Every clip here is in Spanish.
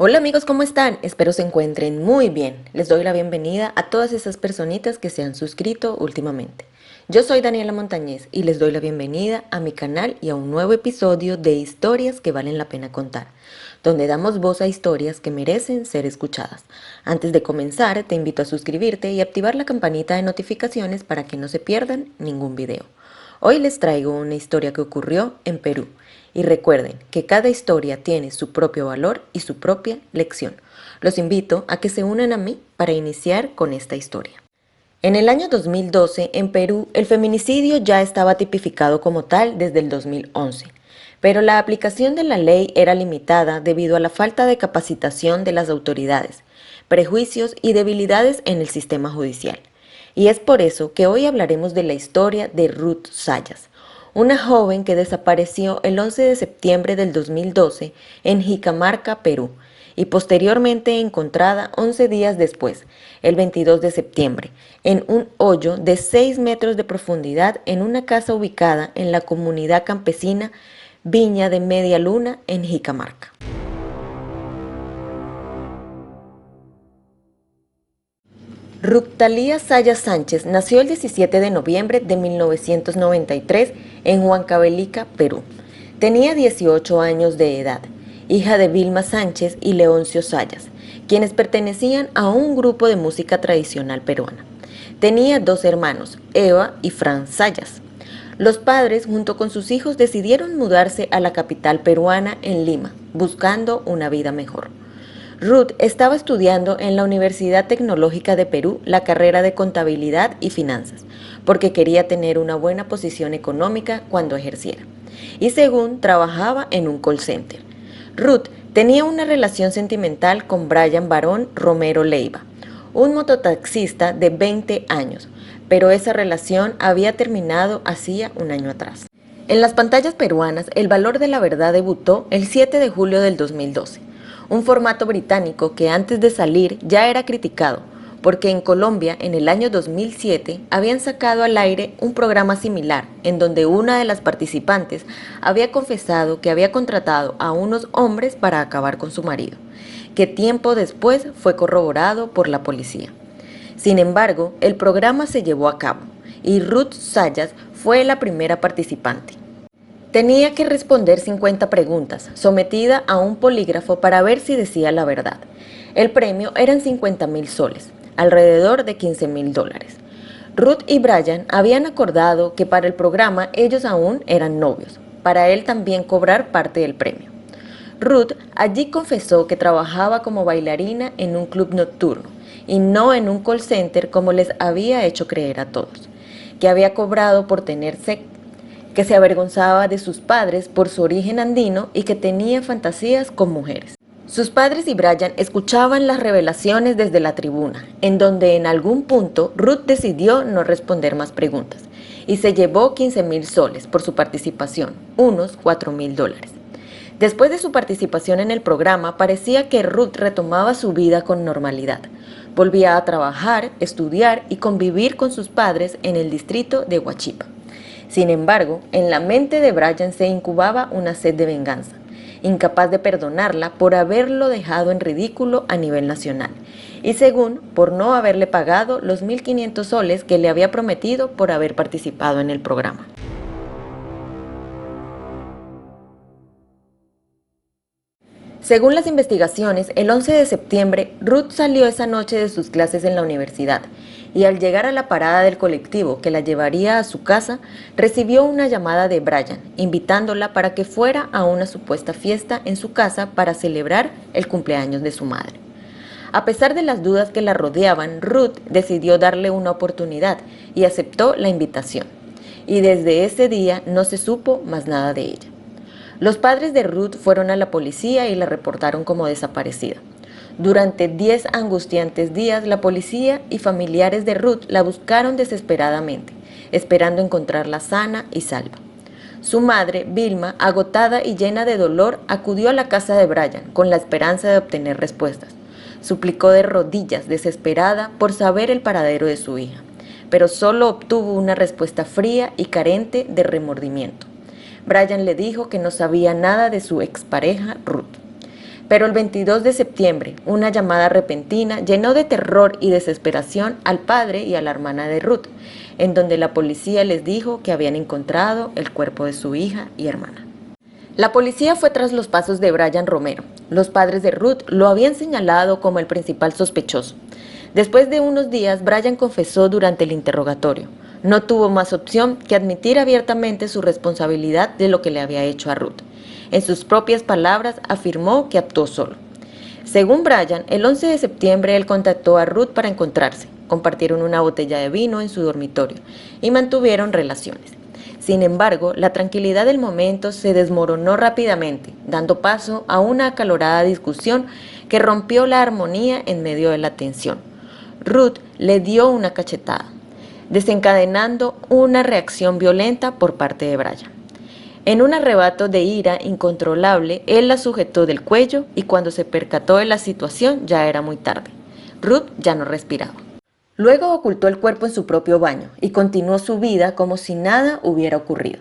Hola amigos, ¿cómo están? Espero se encuentren muy bien. Les doy la bienvenida a todas esas personitas que se han suscrito últimamente. Yo soy Daniela Montañez y les doy la bienvenida a mi canal y a un nuevo episodio de Historias que valen la pena contar, donde damos voz a historias que merecen ser escuchadas. Antes de comenzar, te invito a suscribirte y activar la campanita de notificaciones para que no se pierdan ningún video. Hoy les traigo una historia que ocurrió en Perú. Y recuerden que cada historia tiene su propio valor y su propia lección. Los invito a que se unan a mí para iniciar con esta historia. En el año 2012, en Perú, el feminicidio ya estaba tipificado como tal desde el 2011, pero la aplicación de la ley era limitada debido a la falta de capacitación de las autoridades, prejuicios y debilidades en el sistema judicial. Y es por eso que hoy hablaremos de la historia de Ruth Sayas, una joven que desapareció el 11 de septiembre del 2012 en Jicamarca, Perú, y posteriormente encontrada 11 días después, el 22 de septiembre, en un hoyo de 6 metros de profundidad en una casa ubicada en la comunidad campesina Viña de Media Luna en Jicamarca. Ructalía Sayas Sánchez nació el 17 de noviembre de 1993 en Huancavelica, Perú. Tenía 18 años de edad, hija de Vilma Sánchez y Leoncio Sayas, quienes pertenecían a un grupo de música tradicional peruana. Tenía dos hermanos, Eva y Fran Sayas. Los padres, junto con sus hijos, decidieron mudarse a la capital peruana, en Lima, buscando una vida mejor. Ruth estaba estudiando en la Universidad Tecnológica de Perú la carrera de Contabilidad y Finanzas, porque quería tener una buena posición económica cuando ejerciera. Y según trabajaba en un call center. Ruth tenía una relación sentimental con Brian Barón Romero Leiva, un mototaxista de 20 años, pero esa relación había terminado hacía un año atrás. En las pantallas peruanas, El Valor de la Verdad debutó el 7 de julio del 2012, un formato británico que antes de salir ya era criticado, porque en Colombia en el año 2007 habían sacado al aire un programa similar, en donde una de las participantes había confesado que había contratado a unos hombres para acabar con su marido, que tiempo después fue corroborado por la policía. Sin embargo, el programa se llevó a cabo y Ruth Sayas fue la primera participante. Tenía que responder 50 preguntas, sometida a un polígrafo para ver si decía la verdad. El premio eran 50.000 soles, alrededor de 15.000 dólares. Ruth y Brian habían acordado que para el programa ellos aún eran novios, para él también cobrar parte del premio. Ruth allí confesó que trabajaba como bailarina en un club nocturno y no en un call center como les había hecho creer a todos, que había cobrado por tener sexo, que se avergonzaba de sus padres por su origen andino y que tenía fantasías con mujeres. Sus padres y Brian escuchaban las revelaciones desde la tribuna, en donde en algún punto Ruth decidió no responder más preguntas y se llevó 15.000 soles por su participación, unos 4.000 dólares. Después de su participación en el programa, parecía que Ruth retomaba su vida con normalidad. Volvía a trabajar, estudiar y convivir con sus padres en el distrito de Huachipa. Sin embargo, en la mente de Brian se incubaba una sed de venganza, incapaz de perdonarla por haberlo dejado en ridículo a nivel nacional, y según por no haberle pagado los 1.500 soles que le había prometido por haber participado en el programa. Según las investigaciones, el 11 de septiembre, Ruth salió esa noche de sus clases en la universidad y al llegar a la parada del colectivo que la llevaría a su casa, recibió una llamada de Brian, invitándola para que fuera a una supuesta fiesta en su casa para celebrar el cumpleaños de su madre. A pesar de las dudas que la rodeaban, Ruth decidió darle una oportunidad y aceptó la invitación. Y desde ese día no se supo más nada de ella. Los padres de Ruth fueron a la policía y la reportaron como desaparecida. Durante 10 angustiantes días, la policía y familiares de Ruth la buscaron desesperadamente, esperando encontrarla sana y salva. Su madre, Vilma, agotada y llena de dolor, acudió a la casa de Brian con la esperanza de obtener respuestas. Suplicó de rodillas, desesperada, por saber el paradero de su hija, pero solo obtuvo una respuesta fría y carente de remordimiento. Brian le dijo que no sabía nada de su expareja Ruth. Pero el 22 de septiembre, una llamada repentina llenó de terror y desesperación al padre y a la hermana de Ruth, en donde la policía les dijo que habían encontrado el cuerpo de su hija y hermana. La policía fue tras los pasos de Brian Romero. Los padres de Ruth lo habían señalado como el principal sospechoso. Después de unos días, Brian confesó durante el interrogatorio. No tuvo más opción que admitir abiertamente su responsabilidad de lo que le había hecho a Ruth. En sus propias palabras, afirmó que actuó solo. Según Brian, el 11 de septiembre él contactó a Ruth para encontrarse. Compartieron una botella de vino en su dormitorio y mantuvieron relaciones. Sin embargo, la tranquilidad del momento se desmoronó rápidamente, dando paso a una acalorada discusión que rompió la armonía en medio de la tensión. Ruth le dio una cachetada, desencadenando una reacción violenta por parte de Brian. En un arrebato de ira incontrolable, él la sujetó del cuello y cuando se percató de la situación ya era muy tarde. Ruth ya no respiraba. Luego ocultó el cuerpo en su propio baño y continuó su vida como si nada hubiera ocurrido.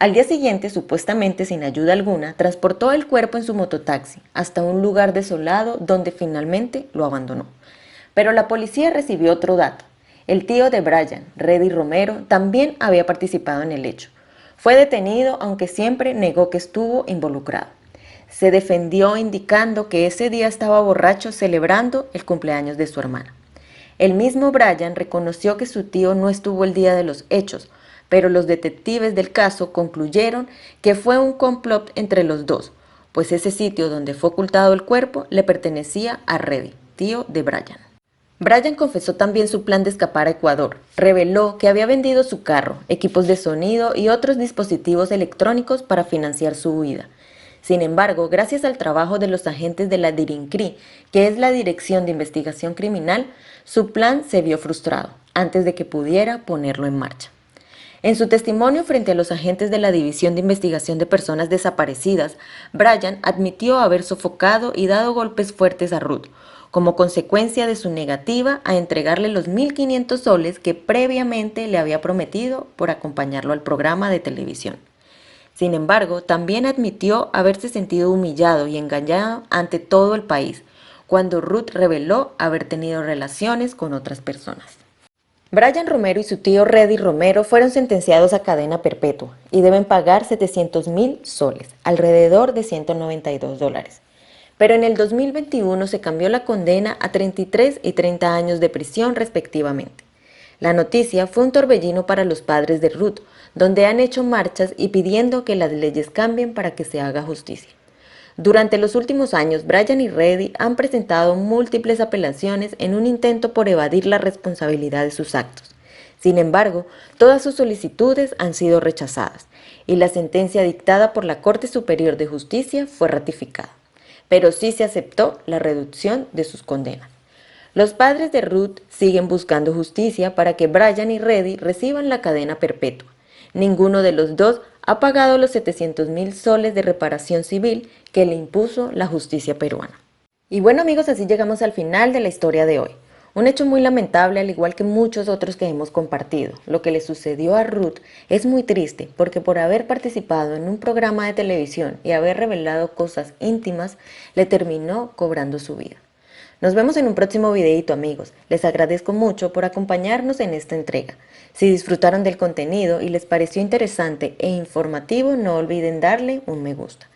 Al día siguiente, supuestamente sin ayuda alguna, transportó el cuerpo en su mototaxi hasta un lugar desolado donde finalmente lo abandonó. Pero la policía recibió otro dato. El tío de Brian, Reddy Romero, también había participado en el hecho. Fue detenido, aunque siempre negó que estuvo involucrado. Se defendió indicando que ese día estaba borracho celebrando el cumpleaños de su hermana. El mismo Brian reconoció que su tío no estuvo el día de los hechos, pero los detectives del caso concluyeron que fue un complot entre los dos, pues ese sitio donde fue ocultado el cuerpo le pertenecía a Reddy, tío de Brian. Brian confesó también su plan de escapar a Ecuador. Reveló que había vendido su carro, equipos de sonido y otros dispositivos electrónicos para financiar su huida. Sin embargo, gracias al trabajo de los agentes de la DIRINCRI, que es la Dirección de Investigación Criminal, su plan se vio frustrado antes de que pudiera ponerlo en marcha. En su testimonio frente a los agentes de la División de Investigación de Personas Desaparecidas, Brian admitió haber sofocado y dado golpes fuertes a Ruth, como consecuencia de su negativa a entregarle los 1.500 soles que previamente le había prometido por acompañarlo al programa de televisión. Sin embargo, también admitió haberse sentido humillado y engañado ante todo el país, cuando Ruth reveló haber tenido relaciones con otras personas. Brian Romero y su tío Reddy Romero fueron sentenciados a cadena perpetua y deben pagar 700.000 soles, alrededor de $192. Pero en el 2021 se cambió la condena a 33 y 30 años de prisión respectivamente. La noticia fue un torbellino para los padres de Ruth, donde han hecho marchas y pidiendo que las leyes cambien para que se haga justicia. Durante los últimos años, Brian y Reddy han presentado múltiples apelaciones en un intento por evadir la responsabilidad de sus actos. Sin embargo, todas sus solicitudes han sido rechazadas y la sentencia dictada por la Corte Superior de Justicia fue ratificada. Pero sí se aceptó la reducción de sus condenas. Los padres de Ruth siguen buscando justicia para que Brian y Reddy reciban la cadena perpetua. Ninguno de los dos ha pagado los 700.000 soles de reparación civil que le impuso la justicia peruana. Y bueno amigos, así llegamos al final de la historia de hoy. Un hecho muy lamentable, al igual que muchos otros que hemos compartido. Lo que le sucedió a Ruth es muy triste porque por haber participado en un programa de televisión y haber revelado cosas íntimas, le terminó cobrando su vida. Nos vemos en un próximo videito amigos. Les agradezco mucho por acompañarnos en esta entrega. Si disfrutaron del contenido y les pareció interesante e informativo, no olviden darle un me gusta.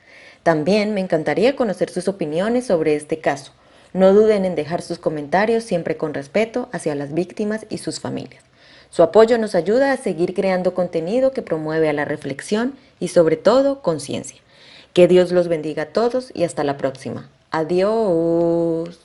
También me encantaría conocer sus opiniones sobre este caso. No duden en dejar sus comentarios siempre con respeto hacia las víctimas y sus familias. Su apoyo nos ayuda a seguir creando contenido que promueve a la reflexión y sobre todo conciencia. Que Dios los bendiga a todos y hasta la próxima. Adiós.